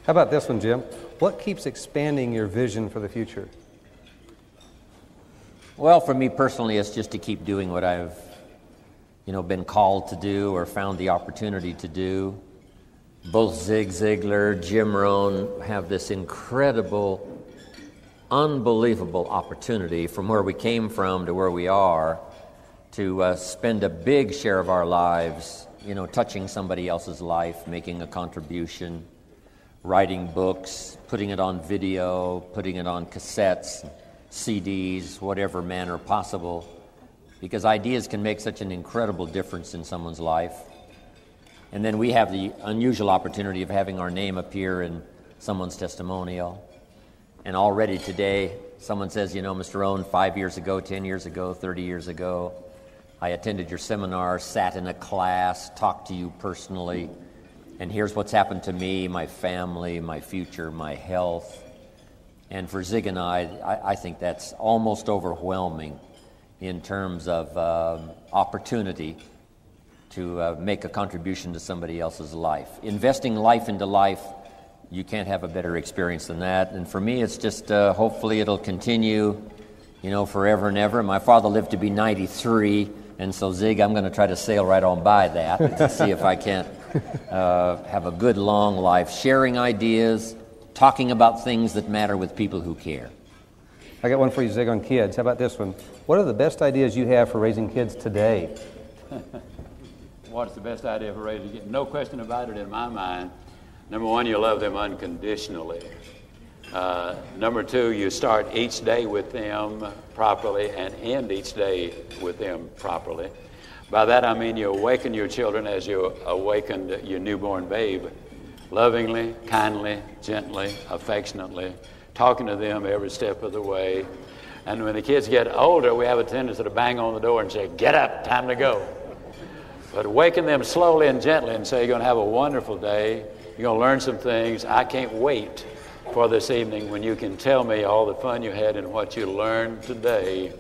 How about this one, Jim? What keeps expanding your vision for the future? Well, for me personally, it's just to keep doing what I've, been called to do or found the opportunity to do. Both Zig Ziglar, Jim Rohn have this incredible, unbelievable opportunity from where we came from to where we are to spend a big share of our lives, touching somebody else's life, making a contribution, writing books, putting it on video, putting it on cassettes, CDs, whatever manner possible, because ideas can make such an incredible difference in someone's life. And then we have the unusual opportunity of having our name appear in someone's testimonial. And already today, someone says, Mr. Rohn, 5 years ago, 10 years ago, 30 years ago, I attended your seminar, sat in a class, talked to you personally, and here's what's happened to me, my family, my future, my health. And for Zig and I think that's almost overwhelming in terms of opportunity to make a contribution to somebody else's life. Investing life into life, you can't have a better experience than that. And for me, it's just hopefully it'll continue, forever and ever. My father lived to be 93, and so Zig, I'm going to try to sail right on by that to see if I can't have a good long life, sharing ideas, talking about things that matter with people who care. I got one for you, Zig, on kids. How about this one? What are the best ideas you have for raising kids today? What's the best idea for raising kids? No question about it in my mind. Number one, you love them unconditionally. Number two, you start each day with them properly and end each day with them properly. By that I mean you awaken your children as you awakened your newborn babe, lovingly, kindly, gently, affectionately, talking to them every step of the way. And when the kids get older, we have a tendency to bang on the door and say, "Get up, time to go." But awaken them slowly and gently and say, "You're going to have a wonderful day. You're going to learn some things. I can't wait for this evening when you can tell me all the fun you had and what you learned today."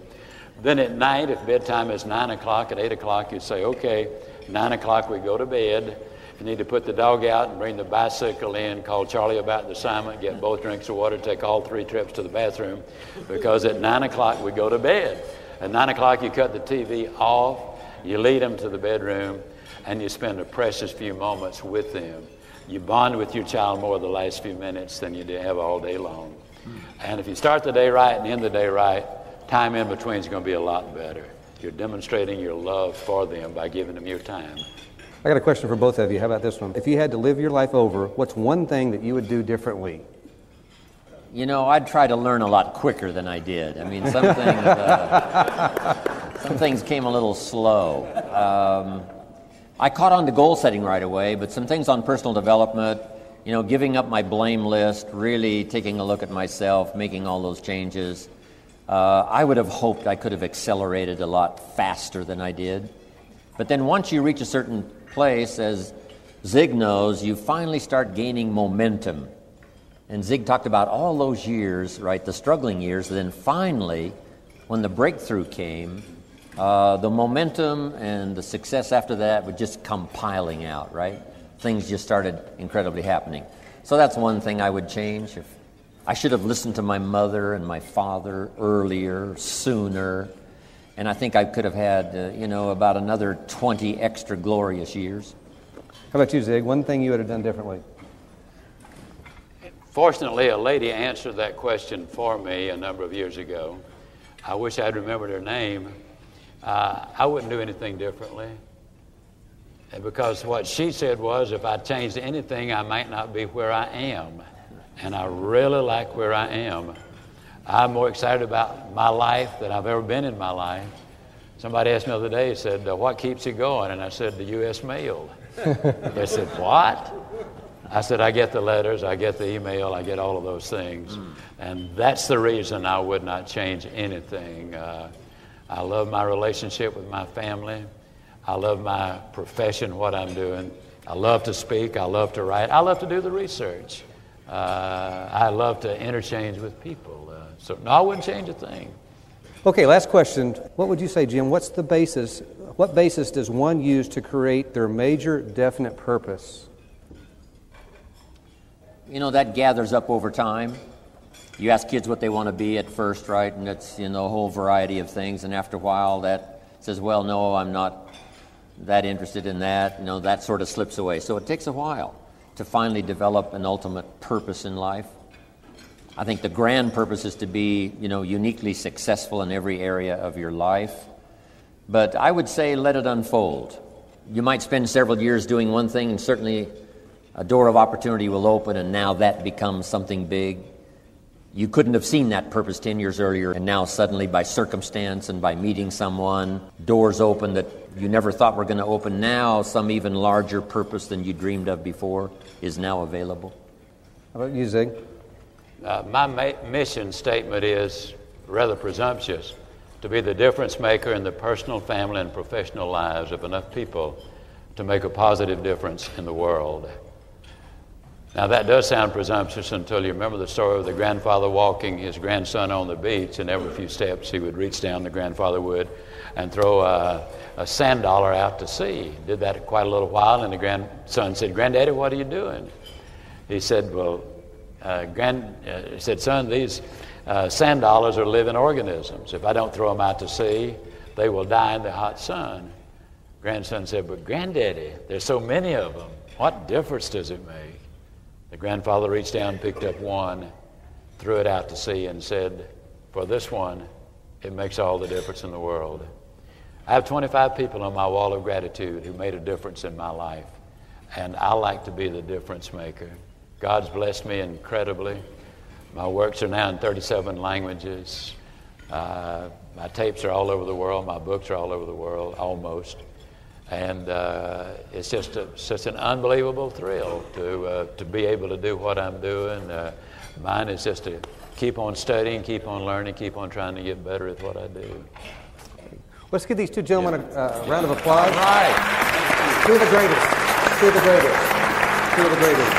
Then at night, if bedtime is 9 o'clock, at 8 o'clock, you say, "Okay, 9 o'clock we go to bed. You need to put the dog out and bring the bicycle in, call Charlie about the assignment, get both drinks of water, take all 3 trips to the bathroom, because at 9 o'clock we go to bed." At 9 o'clock you cut the TV off, you lead them to the bedroom, and you spend a precious few moments with them. You bond with your child more the last few minutes than you have all day long. And if you start the day right and end the day right, time in between is going to be a lot better. You're demonstrating your love for them by giving them your time. I got a question for both of you. How about this one? If you had to live your life over, what's one thing that you would do differently? I'd try to learn a lot quicker than I did. I mean, some things came a little slow. I caught on to goal setting right away, but some things on personal development, giving up my blame list, really taking a look at myself, making all those changes. I would have hoped I could have accelerated a lot faster than I did. But then once you reach a certain place, as Zig knows, you finally start gaining momentum. And Zig talked about all those years, right, the struggling years. Then finally, when the breakthrough came, the momentum and the success after that would just come piling out, right? Things just started incredibly happening. So that's one thing I would change. If I should have listened to my mother and my father earlier, sooner. And I think I could have had, about another 20 extra glorious years. How about you, Zig? One thing you would have done differently? Fortunately, a lady answered that question for me a number of years ago. I wish I'd remembered her name. I wouldn't do anything differently. Because what she said was, if I changed anything, I might not be where I am. And I really like where I am. I'm more excited about my life than I've ever been in my life. Somebody asked me the other day, said, "What keeps you going?" And I said, "The U.S. mail." They said, "What?" I said, "I get the letters, I get the email, I get all of those things." And that's the reason I would not change anything. I love my relationship with my family. I love my profession, what I'm doing. I love to speak. I love to write. I love to do the research. I love to interchange with people. So no, I wouldn't change a thing. Okay, last question. What would you say, Jim? What basis does one use to create their major definite purpose? that gathers up over time. You ask kids what they want to be at first, right? And it's, a whole variety of things. And after a while, that says, well, no, I'm not that interested in that. That sort of slips away. So it takes a while to finally develop an ultimate purpose in life. I think the grand purpose is to be, uniquely successful in every area of your life. But I would say let it unfold. You might spend several years doing one thing, and certainly a door of opportunity will open, and now that becomes something big. You couldn't have seen that purpose 10 years earlier, and now suddenly by circumstance and by meeting someone, doors open that you never thought were going to open. Now some even larger purpose than you dreamed of before is now available. How about you, Zig? My mission statement is rather presumptuous: to be the difference maker in the personal, family, and professional lives of enough people to make a positive difference in the world. Now, that does sound presumptuous until you remember the story of the grandfather walking his grandson on the beach, and every few steps he would reach down, the grandfather would, and throw a sand dollar out to sea. Did that quite a little while, and the grandson said, "Granddaddy, what are you doing?" He said, he said, "Son, these sand dollars are living organisms. If I don't throw them out to sea, they will die in the hot sun." Grandson said, "But Granddaddy, there's so many of them. What difference does it make?" The grandfather reached down, picked up one, threw it out to sea, and said, "For this one, it makes all the difference in the world." I have 25 people on my wall of gratitude who made a difference in my life, and I like to be the difference maker. God's blessed me incredibly. My works are now in 37 languages. My tapes are all over the world. My books are all over the world, almost. And it's just an unbelievable thrill to be able to do what I'm doing. Mine is just to keep on studying, keep on learning, keep on trying to get better at what I do. Let's give these two gentlemen a round of applause. All right. Two of the greatest. Two of the greatest. Two of the greatest.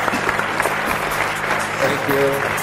Thank you.